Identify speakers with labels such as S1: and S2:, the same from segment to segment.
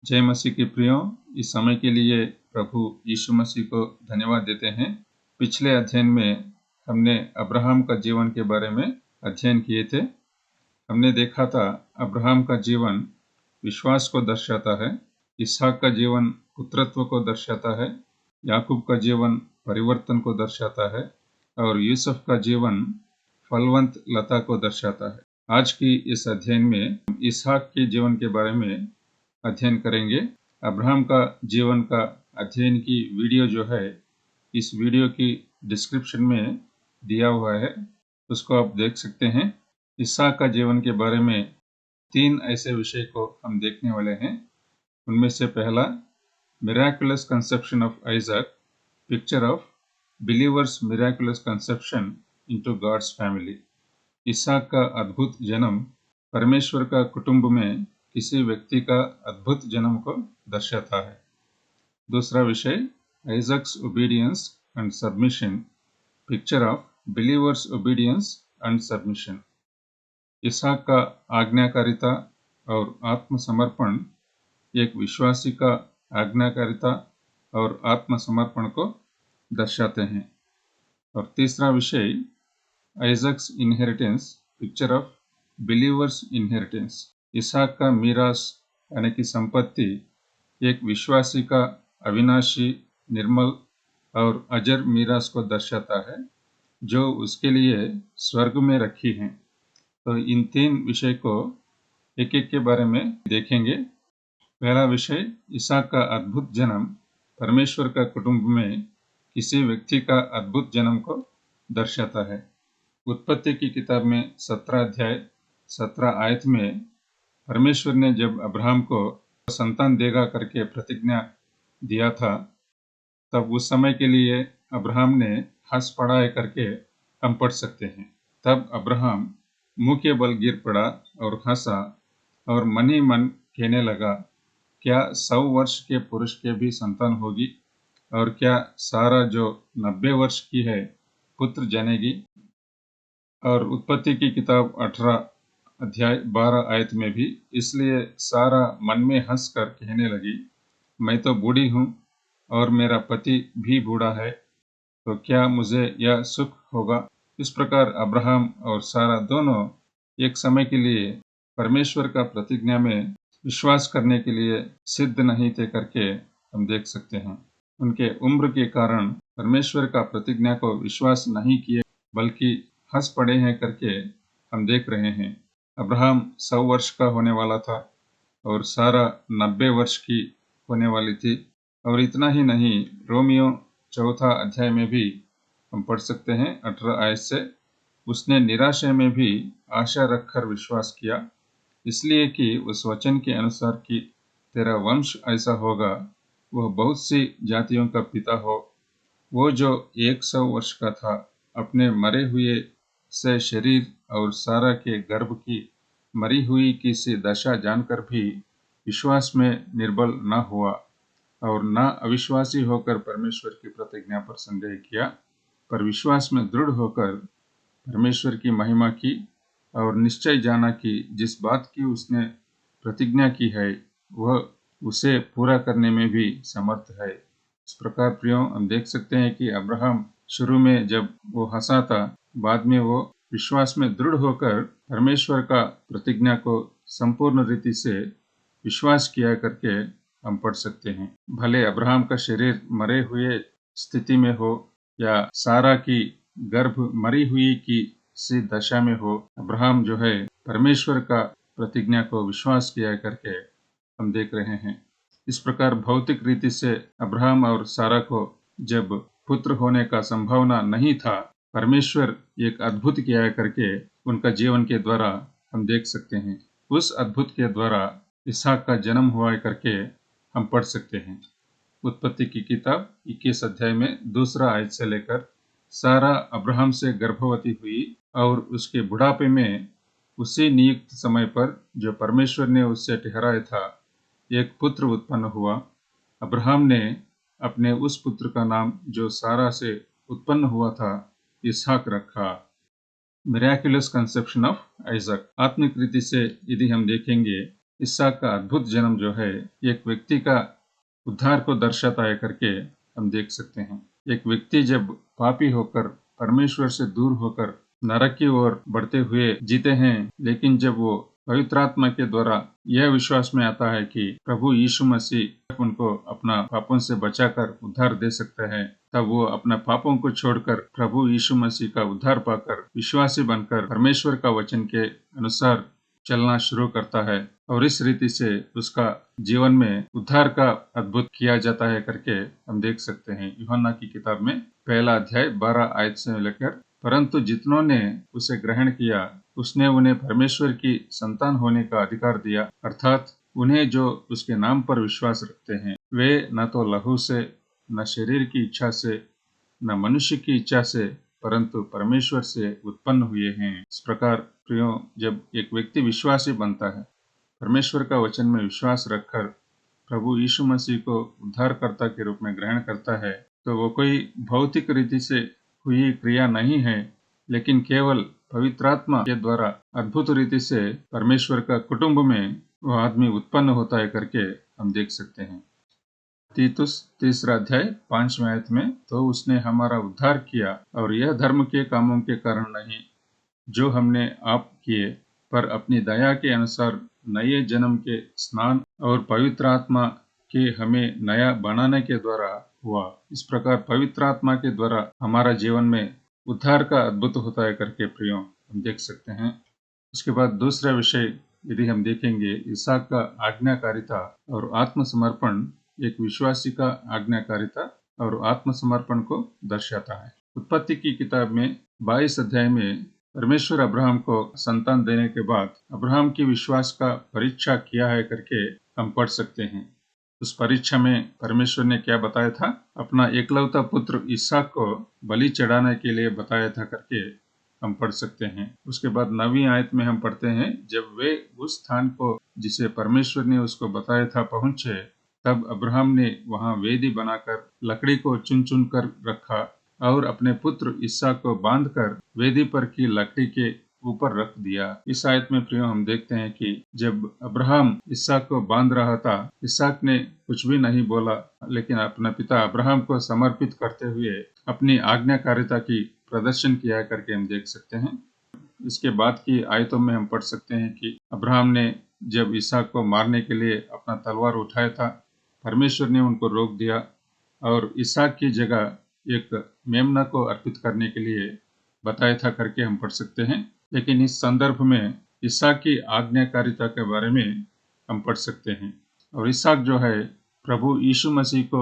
S1: जय मसीह के प्रियो, इस समय के लिए प्रभु यीशु मसीह को धन्यवाद देते हैं। पिछले अध्ययन में हमने अब्राहम का जीवन के बारे में अध्ययन किए थे। हमने देखा था अब्राहम का जीवन विश्वास को दर्शाता है, इसहाक का जीवन पुत्रत्व को दर्शाता है, याकूब का जीवन परिवर्तन को दर्शाता है और यूसुफ का जीवन फलवंत लता को दर्शाता है। आज की इस अध्ययन में इसहाक के जीवन के बारे में अध्ययन करेंगे। अब्राहम का जीवन का अध्ययन की वीडियो जो है इस वीडियो की डिस्क्रिप्शन में दिया हुआ है, उसको आप देख सकते हैं। इसहाक का जीवन के बारे में 3 ऐसे विषय को हम देखने वाले हैं। उनमें से पहला, miraculous conception of Isaac, picture of believers miraculous conception into God's family. इसहाक का अद्भुत जन्म परमेश्वर का कुटुंब में किसी व्यक्ति का अद्भुत जन्म को दर्शाता है। दूसरा विषय, Isaac's obedience and submission, picture of believers obedience and submission. इसहाक का आज्ञाकारिता और आत्मसमर्पण एक विश्वासी का आज्ञाकारिता और आत्मसमर्पण को दर्शाते हैं। और तीसरा विषय, Isaac's inheritance, picture of believers inheritance. इसहाक का मीरास यानी कि संपत्ति एक विश्वासी का अविनाशी, निर्मल और अजर मीरास को दर्शाता है जो उसके लिए स्वर्ग में रखी हैं। तो इन 3 विषय को एक एक के बारे में देखेंगे। पहला विषय, इसहाक का अद्भुत जन्म परमेश्वर का कुटुंब में किसी व्यक्ति का अद्भुत जन्म को दर्शाता है। उत्पत्ति की किताब में 17 अध्याय 17 आयत में परमेश्वर ने जब अब्राहम को संतान देगा करके प्रतिज्ञा दिया था, तब उस समय के लिए अब्राहम ने हंस पड़ा है करके हम पढ़ सकते हैं। तब अब्राहम मुंह के बल गिर पड़ा और हंसा और मन ही मन कहने लगा, क्या 100 वर्ष के पुरुष के भी संतान होगी? और क्या सारा जो 90 वर्ष की है पुत्र जनेगी? और उत्पत्ति की किताब 18 अध्याय 12 आयत में भी, इसलिए सारा मन में हंसकर कहने लगी, मैं तो बूढ़ी हूँ और मेरा पति भी बूढ़ा है, तो क्या मुझे यह सुख होगा? इस प्रकार अब्राहम और सारा दोनों एक समय के लिए परमेश्वर का प्रतिज्ञा में विश्वास करने के लिए सिद्ध नहीं थे करके हम देख सकते हैं। उनके उम्र के कारण परमेश्वर का प्रतिज्ञा को विश्वास नहीं किए, बल्कि हंस पड़े हैं करके हम देख रहे हैं। अब्राहम 100 वर्ष का होने वाला था और सारा 90 वर्ष की होने वाली थी। और इतना ही नहीं, रोमियो 4 अध्याय में भी हम पढ़ सकते हैं 18 आयत से, उसने निराशा में भी आशा रखकर विश्वास किया, इसलिए कि उस वचन के अनुसार कि तेरा वंश ऐसा होगा, वह बहुत सी जातियों का पिता हो। वो जो 100 वर्ष का था, अपने मरे हुए से शरीर और सारा के गर्भ की मरी हुई की सी दशा जानकर भी विश्वास में निर्बल न हुआ और न अविश्वासी होकर परमेश्वर की प्रतिज्ञा पर संदेह किया, पर विश्वास में दृढ़ होकर परमेश्वर की महिमा की और निश्चय जाना कि जिस बात की उसने प्रतिज्ञा की है वह उसे पूरा करने में भी समर्थ है। इस प्रकार प्रियो, हम देख सकते हैं कि अब्राहम शुरू में जब वो हंसा था, बाद में वो विश्वास में दृढ़ होकर परमेश्वर का प्रतिज्ञा को संपूर्ण रीति से विश्वास किया करके हम पढ़ सकते हैं। भले अब्राहम का शरीर मरे हुए स्थिति में हो या सारा की गर्भ मरी हुई की सी दशा में हो, अब्राहम जो है परमेश्वर का प्रतिज्ञा को विश्वास किया करके हम देख रहे हैं। इस प्रकार भौतिक रीति से अब्राहम और सारा को जब पुत्र होने का संभावना नहीं था, परमेश्वर एक अद्भुत किया करके उनका जीवन के द्वारा हम देख सकते हैं। उस अद्भुत के द्वारा इसहाक का जन्म हुआ करके हम पढ़ सकते हैं। उत्पत्ति की किताब 21 अध्याय में 2 आयत से लेकर, सारा अब्राहम से गर्भवती हुई और उसके बुढ़ापे में उसी नियुक्त समय पर जो परमेश्वर ने उससे ठहराया था, एक पुत्र उत्पन्न हुआ। अब्राहम ने अपने उस पुत्र का नाम जो सारा से उत्पन्न हुआ था इसहाक रखा। Miraculous conception of Isaac. आत्मिक रीति से यदि हम देखेंगे इसहाक का अद्भुत जन्म जो है एक व्यक्ति का उद्धार को दर्शाता है करके हम देख सकते हैं। एक व्यक्ति जब पापी होकर परमेश्वर से दूर होकर नरक की ओर बढ़ते हुए जीते हैं, लेकिन जब वो पवित्र आत्मा के द्वारा यह विश्वास में आता है कि प्रभु यीशु मसीह उनको अपना पापों से बचाकर उद्धार दे सकता है, तब वो अपना पापों को छोड़कर प्रभु यीशु मसीह का उद्धार पाकर विश्वासी बनकर परमेश्वर का वचन के अनुसार चलना शुरू करता है और इस रीति से उसका जीवन में उद्धार का अद्भुत किया जाता है करके हम देख सकते हैं। यूहन्ना की किताब में 1 अध्याय 12 आयत से लेकर, परंतु जितनों ने उसे ग्रहण किया उसने उन्हें परमेश्वर की संतान होने का अधिकार दिया, अर्थात उन्हें जो उसके नाम पर विश्वास रखते हैं। वे न तो लहू से, न शरीर की इच्छा से, न मनुष्य की इच्छा से, परंतु परमेश्वर से उत्पन्न हुए हैं। इस प्रकार प्रियो, जब एक व्यक्ति विश्वासी बनता है, परमेश्वर का वचन में विश्वास रखकर प्रभु यीशु मसीह को उद्धारकर्ता के रूप में ग्रहण करता है, तो वो कोई भौतिक रीति से हुई क्रिया नहीं है, लेकिन केवल पवित्र आत्मा के द्वारा अद्भुत रीति से परमेश्वर का कुटुंब में वह आदमी उत्पन्न होता है करके हम देख सकते हैं। तीतुस 3 अध्याय 5 आयत में, तो उसने हमारा उद्धार किया और यह धर्म के कामों के कारण नहीं जो हमने आप किए, पर अपनी दया के अनुसार नए जन्म के स्नान और पवित्र आत्मा के हमें नया बनाने के द्वारा हुआ। इस प्रकार पवित्र आत्मा के द्वारा हमारा जीवन में उद्धार का अद्भुत होता है करके प्रियो हम देख सकते हैं। उसके बाद दूसरा विषय यदि हम देखेंगे, इसहाक का आज्ञाकारिता और आत्मसमर्पण एक विश्वासी का आज्ञाकारिता और आत्मसमर्पण को दर्शाता है। उत्पत्ति की किताब में 22 अध्याय में परमेश्वर अब्राहम को संतान देने के बाद अब्राहम की विश्वास का परीक्षा किया है करके हम पढ़ सकते हैं। उस परीक्षा में परमेश्वर ने क्या बताया था? अपना एकलौता पुत्र इसहाक को बलि चढ़ाने के लिए बताया था करके हम पढ़ सकते हैं। उसके बाद 9वीं आयत में हम पढ़ते हैं, जब वे उस स्थान को जिसे परमेश्वर ने उसको बताया था पहुंचे, तब अब्राहम ने वहां वेदी बनाकर लकड़ी को चुन चुन कर रखा और अपने पुत्र इसहाक को बांधकर वेदी पर की लकड़ी के ऊपर रख दिया। इस आयत में प्रियो हम देखते हैं कि जब अब्राहम इसहाक को बांध रहा था, इसहाक ने कुछ भी नहीं बोला, लेकिन अपना पिता अब्राहम को समर्पित करते हुए अपनी आज्ञाकारिता की प्रदर्शन किया करके हम देख सकते हैं। इसके बाद की आयतों में हम पढ़ सकते हैं कि अब्राहम ने जब इसहाक को मारने के लिए अपना तलवार उठाया था, परमेश्वर ने उनको रोक दिया और इसहाक की जगह एक मेमना को अर्पित करने के लिए बताया था करके हम पढ़ सकते हैं। लेकिन इस संदर्भ में इसहाक की आज्ञाकारिता के बारे में हम पढ़ सकते हैं, और इसहाक जो है प्रभु यीशु मसीह को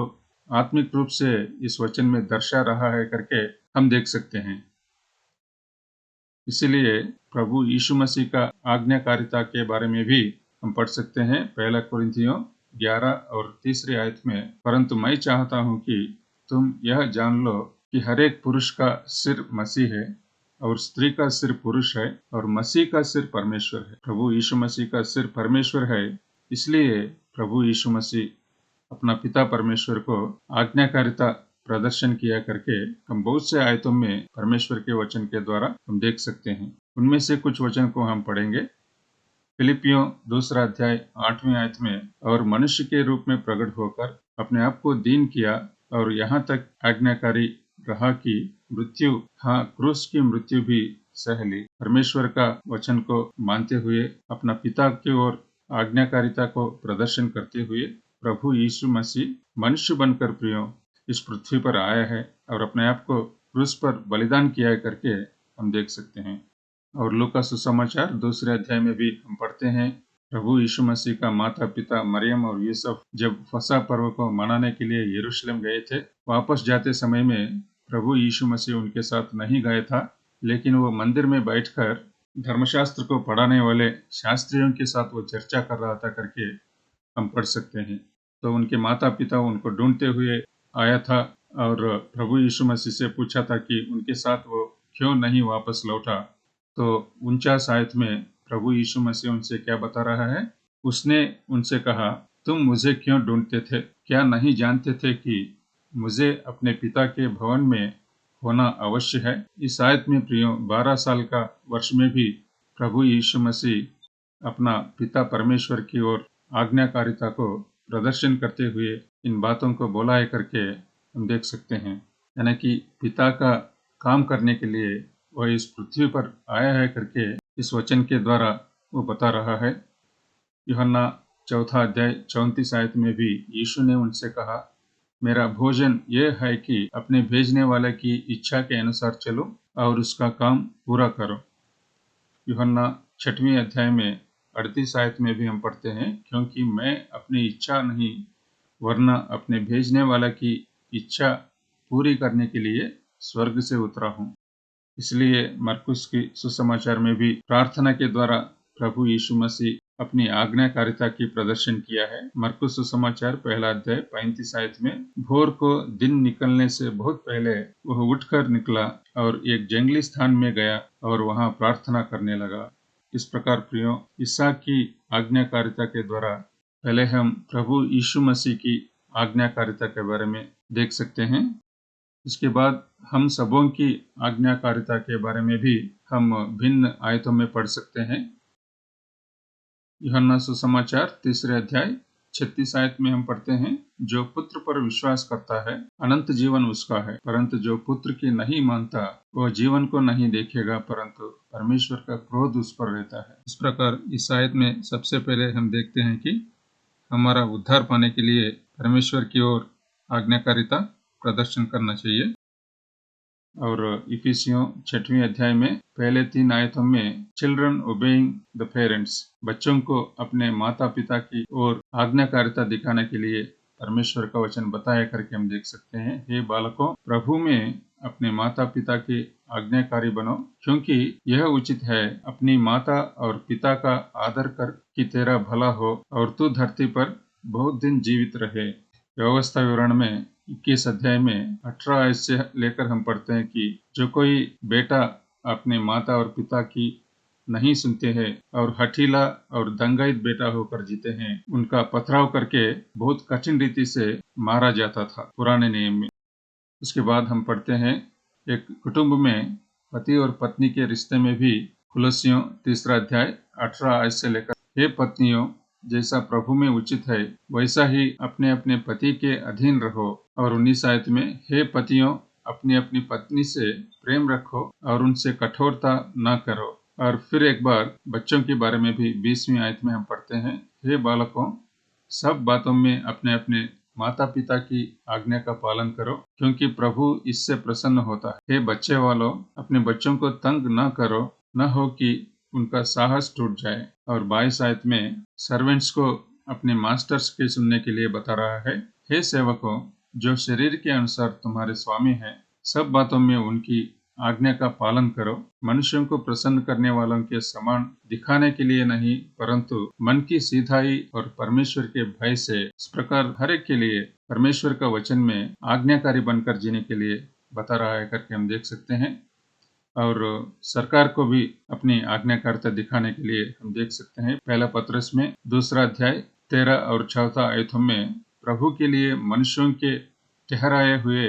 S1: आत्मिक रूप से इस वचन में दर्शा रहा है करके हम देख सकते हैं। इसलिए प्रभु यीशु मसीह का आज्ञाकारिता के बारे में भी हम पढ़ सकते हैं 1 कुरिन्थियों 11 और 3 आयत में, परंतु मैं चाहता हूं कि तुम यह जान लो कि हर एक पुरुष का सिर मसीह है और स्त्री का सिर पुरुष है और मसीह का सिर परमेश्वर है। प्रभु यीशु मसीह का सिर परमेश्वर है, इसलिए प्रभु यीशु मसीह अपना पिता परमेश्वर को आज्ञाकारिता प्रदर्शन किया करके हम बहुत से आयतों में परमेश्वर के वचन के द्वारा हम देख सकते हैं। उनमें से कुछ वचन को हम पढ़ेंगे। फिलिपियों 2 अध्याय 8वीं आयत में, और मनुष्य के रूप में प्रकट होकर अपने आप को दीन किया और यहाँ तक आज्ञाकारी रहा कि मृत्यु, हाँ क्रूस की मृत्यु भी सह ली। परमेश्वर का वचन को मानते हुए अपना पिता की ओर आज्ञाकारिता को प्रदर्शन करते हुए प्रभु यीशु मसीह मनुष्य बनकर प्रियो इस पृथ्वी पर आया है और अपने आप को क्रूस पर बलिदान किया करके हम देख सकते हैं। और लूका सुसमाचार 2 अध्याय में भी हम पढ़ते हैं, प्रभु यीशु मसीह का माता पिता मरियम और यूसुफ जब फसह पर्व को मनाने के लिए यरूशलेम गए थे, वापस जाते समय में प्रभु यीशु मसीह उनके साथ नहीं गया था, लेकिन वो मंदिर में बैठकर धर्मशास्त्र को पढ़ाने वाले शास्त्रियों के साथ वो चर्चा कर रहा था करके हम पढ़ सकते हैं। तो उनके माता पिता उनको ढूंढते हुए आया था और प्रभु यीशु मसीह से पूछा था कि उनके साथ वो क्यों नहीं वापस लौटा। तो 49 आयत में प्रभु यीशु मसीह उनसे क्या बता रहा है? उसने उनसे कहा, तुम मुझे क्यों ढूंढते थे? क्या नहीं जानते थे कि मुझे अपने पिता के भवन में होना अवश्य है? इस आयत में प्रियो 12 साल का वर्ष में भी प्रभु यीशु मसीह अपना पिता परमेश्वर की ओर आज्ञाकारिता को प्रदर्शन करते हुए इन बातों को बोला करके हम देख सकते हैं। यानी कि पिता का काम करने के लिए वह इस पृथ्वी पर आया है करके इस वचन के द्वारा वो बता रहा है। यूहन्ना 4 अध्याय 34 आयत में भी यीशु ने उनसे कहा, मेरा भोजन यह है कि अपने भेजने वाले की इच्छा के अनुसार चलो और उसका काम पूरा करो। यूहन्ना 6वें अध्याय में 38 आयत में भी हम पढ़ते हैं, क्योंकि मैं अपनी इच्छा नहीं वरना अपने भेजने वाला की इच्छा पूरी करने के लिए स्वर्ग से उतरा हूँ। इसलिए मरकुस की सुसमाचार में भी प्रार्थना के द्वारा प्रभु यीशु मसीह अपनी आज्ञाकारिता की प्रदर्शन किया है। मरकुस सुसमाचार 1 अध्याय 35 आयत में, भोर को दिन निकलने से बहुत पहले वह उठकर निकला और एक जंगली स्थान में गया और वहां प्रार्थना करने लगा। इस प्रकार प्रियो, ईसा की आज्ञाकारिता के द्वारा पहले हम प्रभु यीशु मसीह की आज्ञाकारिता के बारे में देख सकते हैं। इसके बाद हम सबों की आज्ञाकारिता के बारे में भी हम भिन्न आयतों में पढ़ सकते हैं। यूहन्ना सुसमाचार 3 अध्याय 36 आयत में हम पढ़ते हैं, जो पुत्र पर विश्वास करता है अनंत जीवन उसका है, परंतु जो पुत्र की नहीं मानता वह जीवन को नहीं देखेगा, परंतु परमेश्वर का क्रोध उस पर रहता है। इस प्रकार इस आयत में सबसे पहले हम देखते हैं कि हमारा उद्धार पाने के लिए परमेश्वर की ओर आज्ञाकारिता प्रदर्शन करना चाहिए। और इफिसियों 6वें अध्याय में पहले 3 आयतों में चिल्ड्रन ओबेइंग द पेरेंट्स, बच्चों को अपने माता पिता की ओर आज्ञाकारिता दिखाने के लिए परमेश्वर का वचन बताया करके हम देख सकते हैं। हे बालकों, प्रभु में अपने माता पिता के आज्ञाकारी बनो, क्योंकि यह उचित है अपनी माता और पिता का आदर कर कि तेरा भला हो और तू धरती पर बहुत दिन जीवित रहे। व्यवस्था विवरण में 21 अध्याय में 18 आयत से लेकर हम पढ़ते हैं कि जो कोई बेटा अपने माता और पिता की नहीं सुनते हैं और हठीला और दंगाइत बेटा होकर जीते हैं, उनका पथराव करके बहुत कठिन रीति से मारा जाता था पुराने नियम में। उसके बाद हम पढ़ते हैं एक कुटुंब में पति और पत्नी के रिश्ते में भी कुलस्सियों 3 अध्याय 18 आयत से लेकर, हे पत्नियों, जैसा प्रभु में उचित है वैसा ही अपने अपने पति के अधीन रहो। और 19 आयत में, हे पतियों, अपनी अपनी पत्नी से प्रेम रखो और उनसे कठोरता न करो। और फिर एक बार बच्चों के बारे में भी 20वीं आयत में हम पढ़ते हैं, हे बालकों, सब बातों में अपने अपने माता पिता की आज्ञा का पालन करो, क्योंकि प्रभु इससे प्रसन्न होता है। हे बच्चे वालों, अपने बच्चों को तंग न करो, न हो कि उनका साहस टूट जाए। और 22 आयत में सर्वेंट्स को अपने मास्टर्स के सुनने के लिए बता रहा है, हे सेवकों, जो शरीर के अनुसार तुम्हारे स्वामी हैं, सब बातों में उनकी आज्ञा का पालन करो, मनुष्यों को प्रसन्न करने वालों के समान दिखाने के लिए नहीं, परंतु मन की सीधाई और परमेश्वर के भय से। इस प्रकार हर एक के लिए परमेश्वर का वचन में आज्ञाकारी बनकर जीने के लिए बता रहा है करके हम देख सकते हैं। और सरकार को भी अपनी आज्ञाकारिता दिखाने के लिए हम देख सकते हैं। पहला पत्रस में 2 अध्याय 13 और 14 आयतों में, प्रभु के लिए मनुष्यों के ठहराए हुए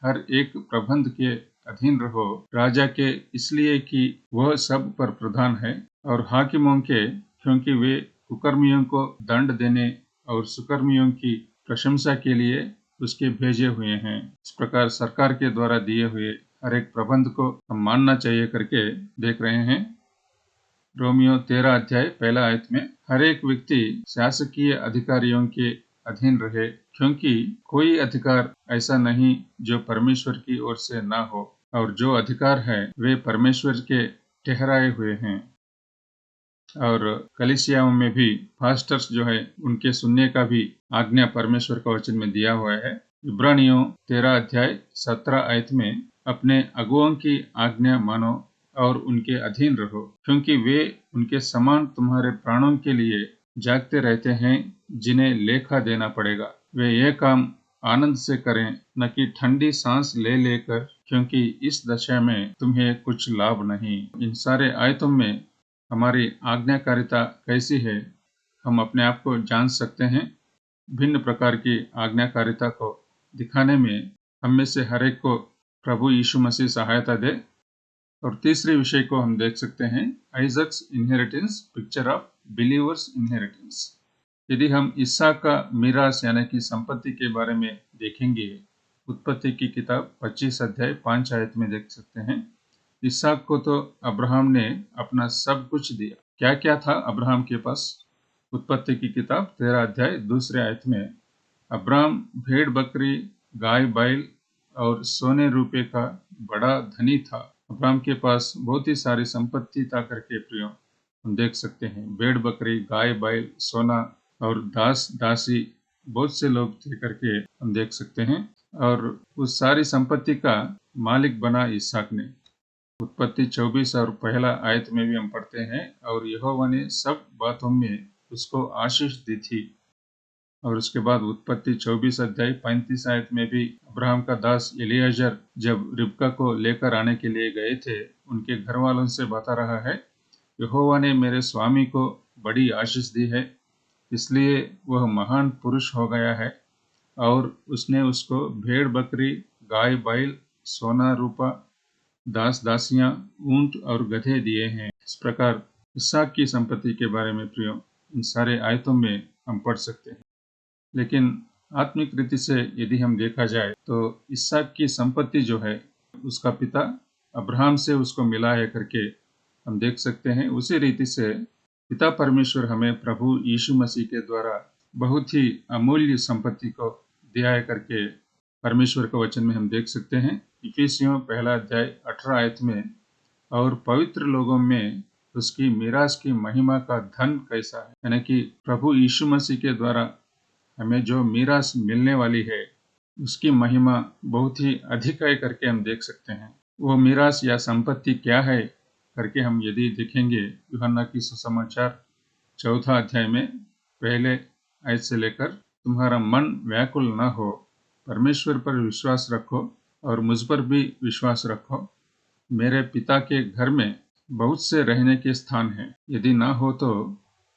S1: हर एक प्रबंध के अधीन रहो, राजा के इसलिए कि वह सब पर प्रधान है, और हाकिमों के, क्योंकि वे कुकर्मियों को दंड देने और सुकर्मियों की प्रशंसा के लिए उसके भेजे हुए हैं। इस प्रकार सरकार के द्वारा दिए हुए हर एक प्रबंध को हम मानना चाहिए करके देख रहे हैं। रोमियो 13 अध्याय 1 आयत में, हर एक व्यक्ति शासकीय अधिकारियों के अधीन रहे, क्योंकि कोई अधिकार ऐसा नहीं जो परमेश्वर की ओर से ना हो, और जो अधिकार है वे परमेश्वर के ठहराए हुए हैं। और कलीसियाओं में भी फास्टर्स जो है उनके सुनने का भी आज्ञा परमेश्वर का वचन में दिया हुआ है। इब्रानियों 13 अध्याय 17 आयत में, अपने अगुओं की आज्ञा मानो और उनके अधीन रहो, क्योंकि वे उनके समान तुम्हारे प्राणों के लिए जागते रहते हैं, जिन्हें लेखा देना पड़ेगा। वे यह काम आनंद से करें, न कि ठंडी सांस ले लेकर, क्योंकि इस दशा में तुम्हें कुछ लाभ नहीं। इन सारे आयतों में हमारी आज्ञाकारिता कैसी है, हम अपने आप को जान सकते हैं। भिन्न प्रकार की आज्ञाकारिता को दिखाने में हम में से हर एक को प्रभु यीशु मसीह सहायता दे। और तीसरे विषय को हम देख सकते हैं, Isaac's inheritance, picture of believers inheritance. यदि हम इसहाक का मीरास यानी कि संपत्ति के बारे में देखेंगे, उत्पत्ति की किताब 25 अध्याय 5 आयत में देख सकते हैं। इसहाक को तो अब्राहम ने अपना सब कुछ दिया। क्या क्या था अब्राहम के पास? उत्पत्ति की किताब 13 अध्याय 2 आयत में अब्राहम भेड़ बकरी, गाय बैल और सोने रुपए का बड़ा धनी था। अब्राहम के पास बहुत ही सारी संपत्ति था करके प्रियो हम देख सकते हैं। भेड़ बकरी, गाय बैल, सोना और दास दासी बहुत से लोग थे करके हम देख सकते हैं। और उस सारी संपत्ति का मालिक बना इसहाक ने। उत्पत्ति 24 और पहला आयत में भी हम पढ़ते हैं, और यहोवा ने सब बातों में उसको आशीष दी थी। और उसके बाद उत्पत्ति 24 अध्याय 35 आयत में भी अब्राहम का दास एलियाजर जब रिबका को लेकर आने के लिए गए थे, उनके घर वालों से बता रहा है, यहोवा ने मेरे स्वामी को बड़ी आशीष दी है, इसलिए वह महान पुरुष हो गया है, और उसने उसको भेड़ बकरी, गाय बैल, सोना रूपा, दास दासियां, ऊंट और गधे दिए हैं। इस प्रकार इसहाक की संपत्ति के बारे में प्रियो इन सारे आयतों में हम पढ़ सकते हैं। लेकिन आत्मिक रीति से यदि हम देखा जाए तो इसहाक की संपत्ति जो है उसका पिता अब्राहम से उसको मिला है करके हम देख सकते हैं। उसी रीति से पिता परमेश्वर हमें प्रभु यीशु मसीह के द्वारा बहुत ही अमूल्य संपत्ति को दिया है करके परमेश्वर के वचन में हम देख सकते हैं। इफिसियों 1 अध्याय 18 आयत में, और पवित्र लोगों में उसकी मीरास की महिमा का धन कैसा है, यानी कि प्रभु यीशु मसीह के द्वारा हमें जो मीरास मिलने वाली है उसकी महिमा बहुत ही अधिक है करके हम देख सकते हैं। वो मीरास या संपत्ति क्या है करके हम यदि देखेंगे, यूहन्ना की सुसमाचार 4 अध्याय में पहले आयत से लेकर, तुम्हारा मन व्याकुल न हो, परमेश्वर पर विश्वास रखो और मुझ पर भी विश्वास रखो। मेरे पिता के घर में बहुत से रहने के स्थान हैं, यदि ना हो तो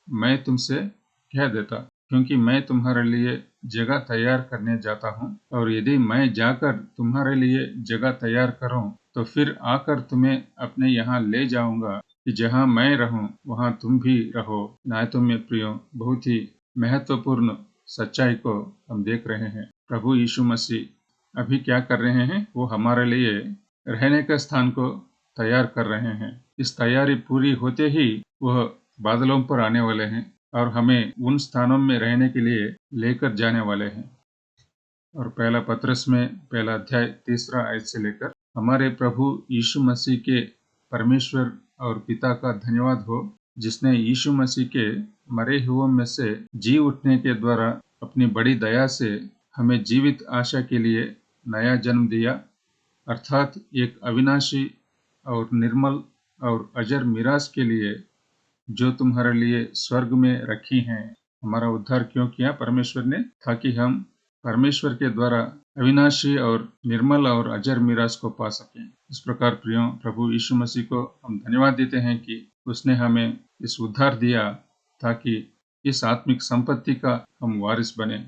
S1: मैं तुमसे कह देता, क्योंकि मैं तुम्हारे लिए जगह तैयार करने जाता हूँ। और यदि मैं जाकर तुम्हारे लिए जगह तैयार करूँ तो फिर आकर तुम्हें अपने यहाँ ले जाऊंगा, कि जहाँ मैं रहूँ वहाँ तुम भी रहो। आयतों में प्रियो बहुत ही महत्वपूर्ण सच्चाई को हम देख रहे हैं। प्रभु यीशु मसीह अभी क्या कर रहे हैं? वो हमारे लिए रहने का स्थान को तैयार कर रहे हैं। इस तैयारी पूरी होते ही वह बादलों पर आने वाले हैं और हमें उन स्थानों में रहने के लिए लेकर जाने वाले हैं। और पहला पत्रस में 1 अध्याय 3 आयत से लेकर, हमारे प्रभु यीशु मसीह के परमेश्वर और पिता का धन्यवाद हो, जिसने यीशु मसीह के मरे हुओं में से जी उठने के द्वारा अपनी बड़ी दया से हमें जीवित आशा के लिए नया जन्म दिया, अर्थात एक अविनाशी और निर्मल और अजर मीरास के लिए जो तुम्हारे लिए स्वर्ग में रखी हैं। हमारा उद्धार क्यों किया परमेश्वर ने? ताकि हम परमेश्वर के द्वारा अविनाशी और निर्मल और अजर मीरास को पा सकें। इस प्रकार प्रियो प्रभु यीशु मसीह को हम धन्यवाद देते हैं कि उसने हमें इस उद्धार दिया ताकि इस आत्मिक संपत्ति का हम वारिस बने।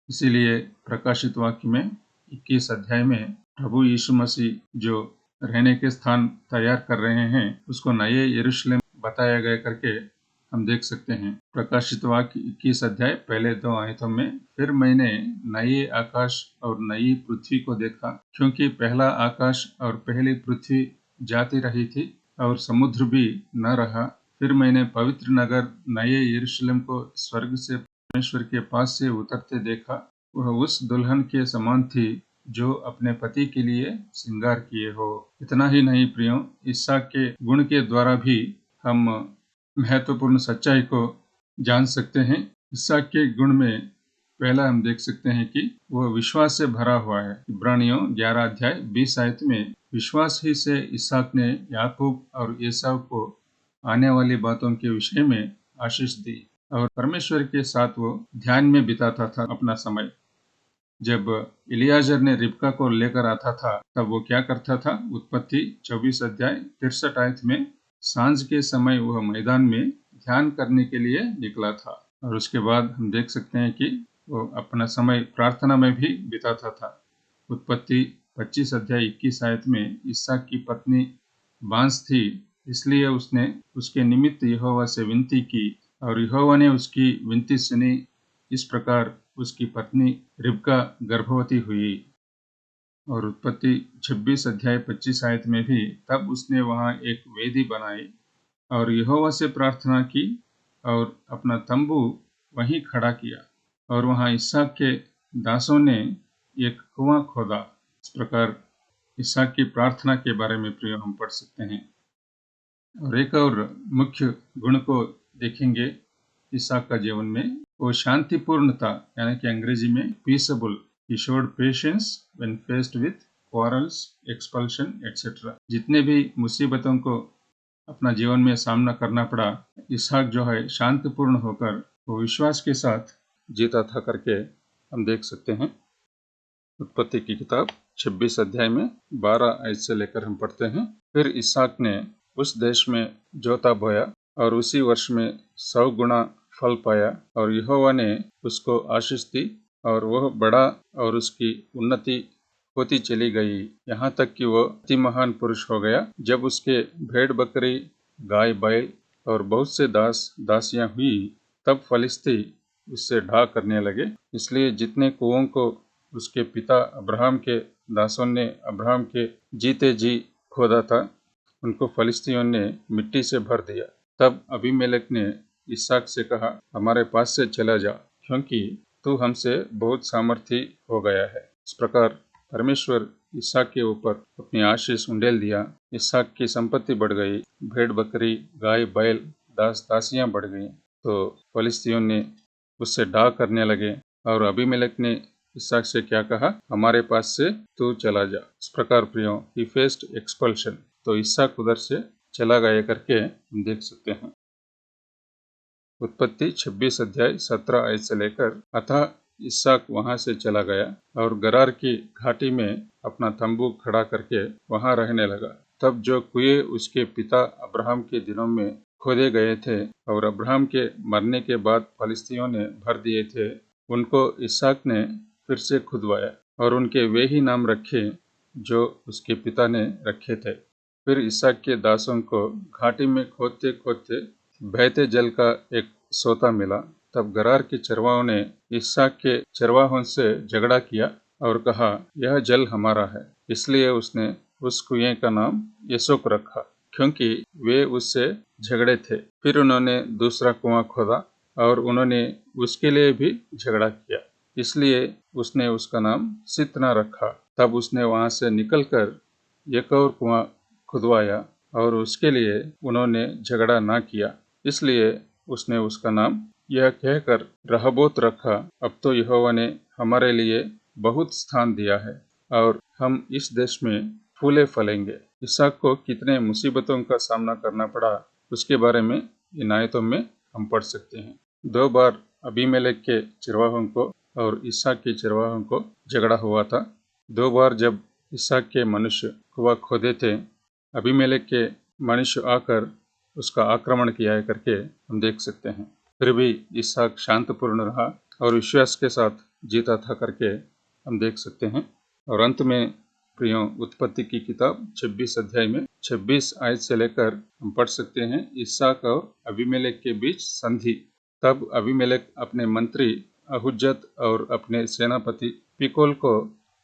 S1: इसीलिए प्रकाशित वाक्य में 21 अध्याय में प्रभु यीशु मसीह जो रहने के स्थान तैयार कर रहे हैं उसको नए यरूशलेम बताया गया करके हम देख सकते हैं। प्रकाशित वाक्य 21 अध्याय पहले 2 आयतों में, फिर मैंने नए आकाश और नई पृथ्वी को देखा, क्योंकि पहला आकाश और पहली पृथ्वी जाती रही थी और समुद्र भी न रहा। फिर मैंने पवित्र नगर नए यरूशलेम को स्वर्ग से परमेश्वर के पास से उतरते देखा। वह उस दुल्हन के समान थी जो अपने पति के लिए श्रृंगार किए हो। इतना ही नहीं प्रियो, इसहाक के गुण के द्वारा भी हम महत्वपूर्ण सच्चाई को जान सकते हैं। इसहाक के गुण में पहला हम देख सकते हैं कि वह विश्वास से भरा हुआ है। इब्रानियों 11 अध्याय 20 आयत में, विश्वास ही से इसहाक ने याकूब और एसाव को आने वाली बातों के विषय में आशीष दी और परमेश्वर के साथ वो ध्यान में बिताता था अपना समय। जब एलियाजर ने रिबका को लेकर आता था तब वो क्या करता था? उत्पत्ति 24 अध्याय 63 आयत में, सांझ के समय वह मैदान में ध्यान करने के लिए निकला था। और उसके बाद हम देख सकते हैं कि वो अपना समय प्रार्थना में भी बिताता था। उत्पत्ति 25 अध्याय 21 आयत में इसहाक की पत्नी बांस थी, इसलिए उसने उसके निमित्त यहोवा से विनती की और यहोवा ने उसकी विनती सुनी। इस प्रकार उसकी पत्नी रिबका गर्भवती हुई। और उत्पत्ति 26 अध्याय 25 आयत में भी तब उसने वहां एक वेदी बनाई और यहोवा से प्रार्थना की और अपना तंबू वहीं खड़ा किया और वहां इसहाक के दासों ने एक कुआं खोदा। इस प्रकार इसहाक की प्रार्थना के बारे में प्रिय हम पढ़ सकते हैं। और एक और मुख्य गुण को देखेंगे इसहाक का जीवन में, वो शांतिपूर्ण था, यानी कि अंग्रेजी में peaceful. He showed patience when faced with quarrels, expulsion, etc. जितने भी मुसीबतों को अपना जीवन में सामना करना पड़ा, इसहाक जो है शांतिपूर्ण होकर वो विश्वास के साथ जीता था करके हम देख सकते हैं। उत्पत्ति की किताब 26 अध्याय में 12 आयत से लेकर हम पढ़ते हैं। फिर इसहाक ने उस देश में जोता बोया और उसी वर्ष में 100 गुना फल पाया और यहोवा ने उसको आशीष दी और वह बड़ा और उसकी उन्नति होती चली गई, यहाँ तक कि वह अति महान पुरुष हो गया। जब उसके भेड़ बकरी, गाय बैल और बहुत से दास दासियां हुई, तब फलिस्ती उससे ढा करने लगे। इसलिए जितने कुओं को उसके पिता अब्राहम के दासों ने अब्राहम के जीते जी खोदा था, उनको फलिस्तियों ने मिट्टी से भर दिया। तब अबीमेलेक ने इसहाक से कहा, हमारे पास से चला जा, क्योंकि तू हमसे बहुत सामर्थी हो गया है। इस प्रकार परमेश्वर इसहाक के ऊपर अपनी आशीष उंडेल दिया। इसहाक की संपत्ति बढ़ गई, भेड़ बकरी, गाय बैल, दास दासियां बढ़ गईं। तो फलिस्तियों ने उससे डाह करने लगे और अबीमेलेक ने इसहाक से क्या कहा, हमारे पास से तू चला जा। इस प्रकार प्रियो, ही फेस्ड एक्सपल्शन। तो इसहाक उधर से चला गया करके हम देख सकते हैं। उत्पत्ति 26 अध्याय 17 आयत से लेकर, अतः इसहाक वहां से चला गया और गरार की घाटी में अपना तंबू खड़ा करके वहां रहने लगा। तब जो कुएं उसके पिता अब्राहम के दिनों में खोदे गए थे और अब्राहम के मरने के बाद फलिस्तियों ने भर दिए थे, उनको इसहाक ने फिर से खुदवाया और उनके वे ही नाम रखे जो उसके पिता ने रखे थे। फिर इसहाक के दासों को घाटी में खोदते खोदते बहते जल का एक सोता मिला। तब गरार के चरवाहों ने इसहाक के चरवाहों से झगड़ा किया और कहा, यह जल हमारा है। इसलिए उसने उस कुएं का नाम यसोक रखा, क्योंकि वे उससे झगड़े थे। फिर उन्होंने दूसरा कुआं खोदा और उन्होंने उसके लिए भी झगड़ा किया, इसलिए उसने उसका नाम सितना रखा। तब उसने वहां से निकलकर एक और कुआं खुदवाया और उसके लिए उन्होंने झगड़ा ना किया, इसलिए उसने उसका नाम यह कहकर रहबोत रखा, अब तो यहोवा ने हमारे लिए बहुत स्थान दिया है और हम इस देश में फूले फलेंगे। इसहाक को कितने मुसीबतों का सामना करना पड़ा, उसके बारे में इन आयतों में हम पढ़ सकते हैं। 2 बार अबीमेलेक के चरवाहों को और इसहाक के चरवाहों को झगड़ा हुआ था। 2 बार जब इसहाक के मनुष्य कुआं खोदे थे, अबीमेलेक के मनुष्य आकर उसका आक्रमण किया है करके हम देख सकते हैं। फिर भी इसहाक शांतपूर्ण रहा और विश्वास के साथ जीता था करके हम देख सकते हैं। और अंत में प्रियो, उत्पत्ति की किताब 26 अध्याय में 26 आयत से लेकर हम पढ़ सकते हैं, इसहाक और अबीमेलेक के बीच संधि। तब अबीमेलेक अपने मंत्री अहुज्जत और अपने सेनापति पिकोल को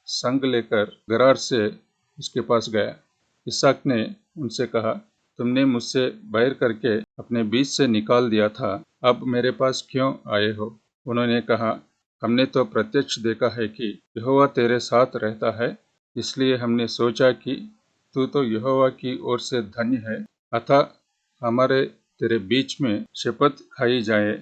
S1: संग लेकर गरार से उसके पास गया। इसहाक ने उनसे कहा, तुमने मुझसे बैर करके अपने बीच से निकाल दिया था, अब मेरे पास क्यों आए हो? उन्होंने कहा, हमने तो प्रत्यक्ष देखा है कि यहोवा तेरे साथ रहता है, इसलिए हमने सोचा कि तू तो यहोवा की ओर से धन्य है। अतः हमारे तेरे बीच में शपथ खाई जाए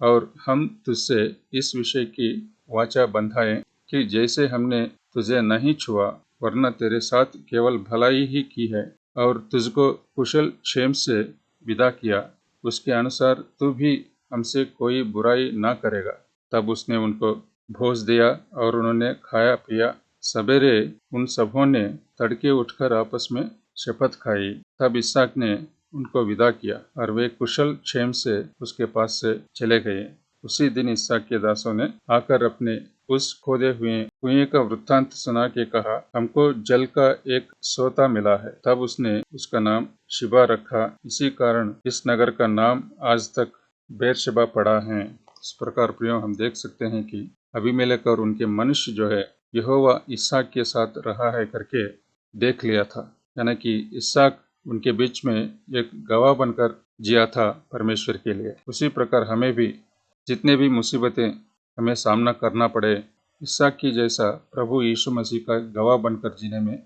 S1: और हम तुझसे इस विषय की वाचा बंधाएं कि जैसे हमने तुझे नहीं छुआ वरना तेरे साथ केवल भलाई ही की है और तुझको कुशल क्षेम से विदा किया, उसके अनुसार तू भी हमसे कोई बुराई ना करेगा। तब उसने उनको भोज दिया और उन्होंने खाया पिया। सवेरे उन सबों ने तड़के उठकर आपस में शपथ खाई। तब इसहाक ने उनको विदा किया और वे कुशल क्षेम से उसके पास से चले गए। उसी दिन इसहाक के दासों ने आकर अपने उस खोदे हुए कुएं का वृत्तांत सुना के कहा, हमको जल का एक सोता मिला है। तब उसने उसका नाम शिबा रखा। इसी कारण इस नगर का नाम आज तक बेरशेबा पड़ा है। इस प्रकार प्रियो हम देख सकते हैं कि अबीमेलेक और उनके मनुष्य जो है यहोवा इसहाक के साथ रहा है करके देख लिया था, यानी कि इसहाक उनके बीच में एक गवाह बनकर जिया था परमेश्वर के लिए। उसी प्रकार हमें भी जितने भी मुसीबतें हमें सामना करना पड़े, इसहाक की जैसा प्रभु यीशु मसीह का गवाह बनकर जीने में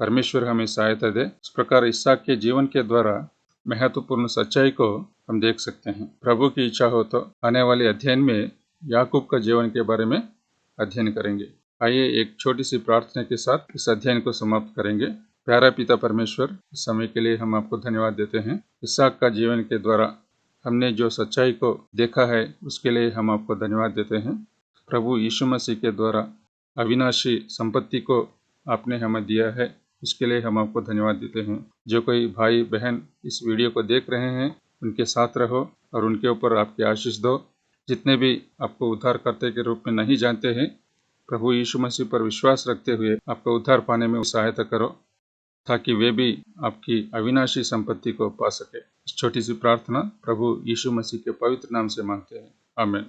S1: परमेश्वर हमें सहायता दे। इस प्रकार इसहाक के जीवन के द्वारा महत्वपूर्ण सच्चाई को हम देख सकते हैं। प्रभु की इच्छा हो तो आने वाले अध्ययन में याकूब का जीवन के बारे में अध्ययन करेंगे। आइए एक छोटी सी प्रार्थना के साथ इस अध्ययन को समाप्त करेंगे। प्यारा पिता परमेश्वर, इस समय के लिए हम आपको धन्यवाद देते हैं। इसहाक का जीवन के द्वारा हमने जो सच्चाई को देखा है उसके लिए हम आपको धन्यवाद देते हैं। प्रभु यीशु मसीह के द्वारा अविनाशी संपत्ति को आपने हमें दिया है, उसके लिए हम आपको धन्यवाद देते हैं। जो कोई भाई बहन इस वीडियो को देख रहे हैं उनके साथ रहो और उनके ऊपर आपकी आशीष दो। जितने भी आपको उद्धारकर्ता के रूप में नहीं जानते हैं, प्रभु यीशु मसीह पर विश्वास रखते हुए आपका उद्धार पाने में सहायता करो, ताकि वे भी आपकी अविनाशी संपत्ति को पा सके। इस छोटी सी प्रार्थना प्रभु यीशु मसीह के पवित्र नाम से मांगते हैं, आमीन।